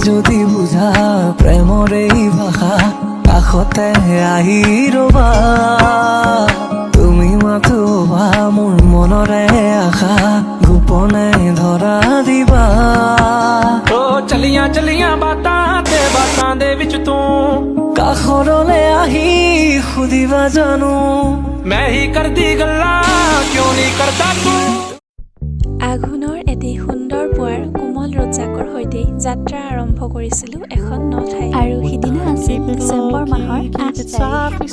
যদি বুঝা প্ৰেমৰ এই ভাষা কাষতে আহি ৰবা তুমি মাথোবা মোৰ মনৰে আশা গোপনে ধৰা দিবা ও চলিਆਂ চলিਆਂ ਬਾਤਾਂ ਦੇ ਵਿੱਚ ਤੂੰ কাষৰলে আহি সুধিবা জানো ਮੈਂ ਹੀ ਕਰਦੀ ਗੱਲਾਂ ਕਿਉਂ ਨਹੀਂ ਕਰਦਾ ਤੂੰ আঘোণৰ এটি সুন্দৰ পুৱাৰ কোমল ৰজাকৰ সৈতে যাত্ৰা আৰম্ভ কৰিছিলোঁ এখন ন ঠাই আৰু সিদিনা আছিল ডিচেম্বৰ মাহৰ 8 তাৰিখ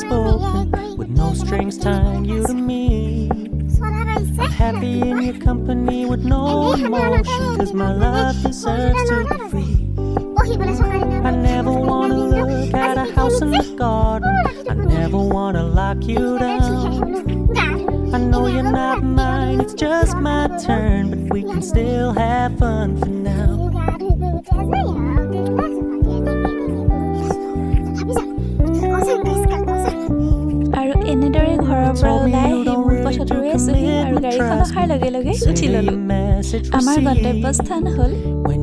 with no strings tying you to me. I'm happy in your company with no emotion, cause my love deserves to be free. I never wanna look at a house in the garden, I never wanna lock you down. I know you're not mine, it's just my turn, but we can still have fun for now. আৰু এনেদৰে ঘৰৰ পৰা ওলাই আহি মোৰ পথত ৰৈ আছোহি আৰু গাড়ীখন অহাৰ লগে লগে উঠি ল'লোঁ আমাৰ গন্তব্যস্থান হ'ল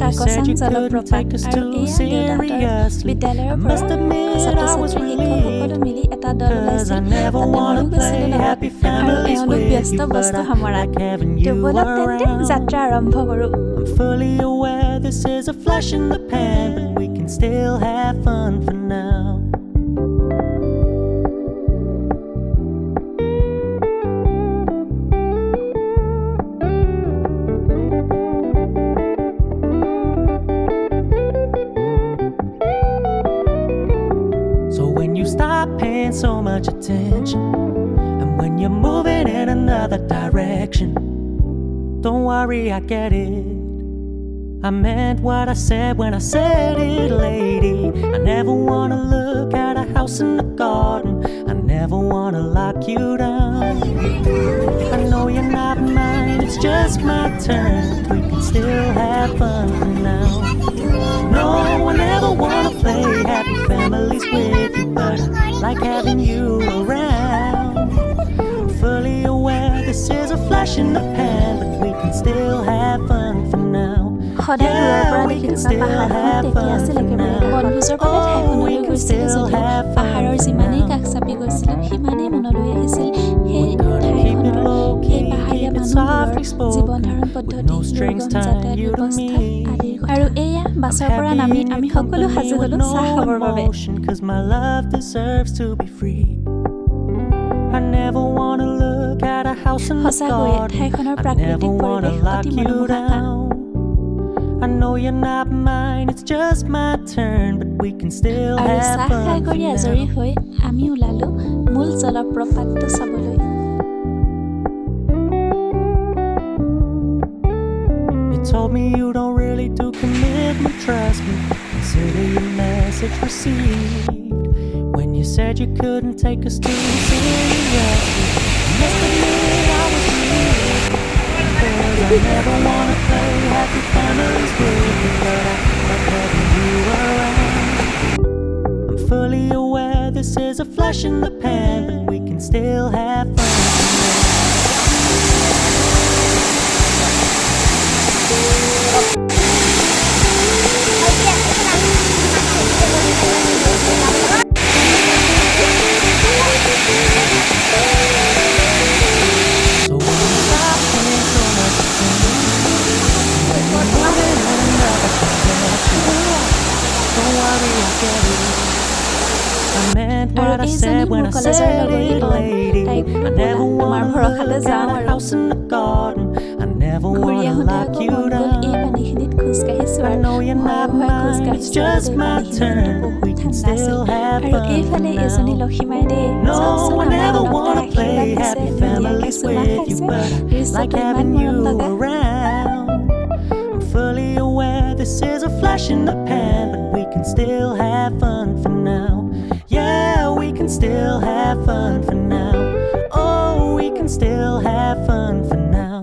কাকচাং জলপ্ৰপাত আৰু এয়া দেউতাহঁতৰ বিদ্যালয়ৰ পৰা ছাত্ৰ-ছাত্ৰী শিক্ষকসকলো মিলি এটা দল ওলাইছিল তাতে ময়ো গৈছিলোঁ লগত আৰু এওঁলোক ব্যস্ত বস্তু সামৰাত ব'লক তেন্তে যাত্ৰা আৰম্ভ কৰোঁ I'm fully aware this is a flash in the pan, but we can still have fun for now. So when you stop paying so much attention, and when you're moving in another direction, don't worry, I get it. I meant what I said when I said it, lady. I never wanna look at a house in the garden, I never wanna lock you down. I know you're not mine, it's just my turn, we can still have fun for now. No, I never wanna play happy families with you, but I like having you around. I'm fully aware this is a flash in the pan, but we can still have fun for now. সদায় দূৰৰ পৰা দেখি থকা পাহাৰখন তেতিয়া আছিল একেবাৰে বনভোজৰ বাবে ঠাইখনলৈ গৈছিলোঁ যদিও পাহাৰৰ যিমানেই কাষ চাপি গৈছিলোঁ সিমানেই মনলৈ আহিছিল সেই ঠাইখনৰ সেই পাহাৰীয়া মানুহবোৰৰ জীৱন ধাৰণ পদ্ধতি দুৰ্গম যাতায়াত ব্যৱস্থা আদিৰ আৰু এয়া বাছৰ পৰা নামি আমি সকলো সাজু হ'লোঁ চাহ খাবৰ বাবে সঁচাকৈয়ে ঠাইখনৰ প্ৰাকৃতিক পৰিৱেশ অতি মনোমোহা I know you're not mine, it's just my turn, but we can still have fun. আৰু চাহ খাই কৰি আজৰি হৈ আমি ওলালোঁ মূল জলপ্ৰপাতটো চাবলৈ You told me you don't really do commitment, trust me. Consider your message received. When you said you couldn't take us too seriously, must admit I was weird. I never wanna play happy families with you, but I like having you around. I'm fully aware this is a flash in the pan, but we can still have fun. আৰু এইজনী মোৰ কলেজৰ লগৰী তাইক আমাৰ ভৰসালৈ যাওঁ আৰু ঘূৰি আহোঁতে আকৌ মন গ'ল এই পানীখিনিত খোজকাঢ়িছোঁ আৰু ভয়ে ভয়ে খোজকাঢ়িছোঁ এই পানীখিনিতো বহুত ঠাণ্ডা আছিল আৰু এইফালে এইজনী লক্ষীমাই দেই চাওকচোন আমাৰ মনত আশীৰ্বাদ দিছে ধুনীয়াকৈ চুমা খাইছে দৃশ্যটো ইমান মৰম লগা Fully aware this is a flash in the pan, but we can still have fun for now. Yeah, we can still have fun for now. Oh, we can still have fun for now.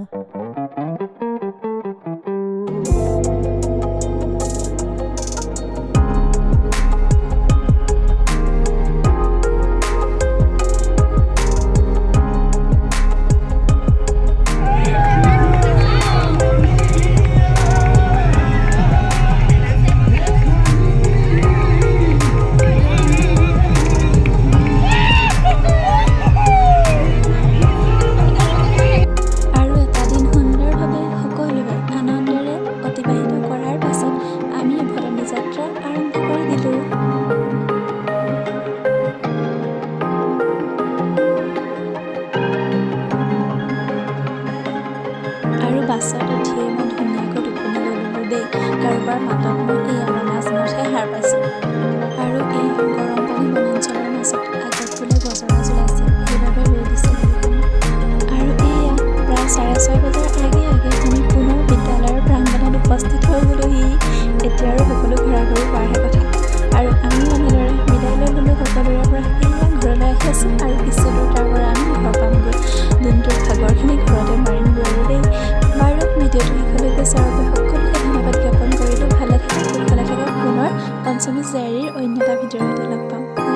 Assamese ডায়েৰীৰ অন্য এটা ভিডিঅ'ৰ সৈতে log পাম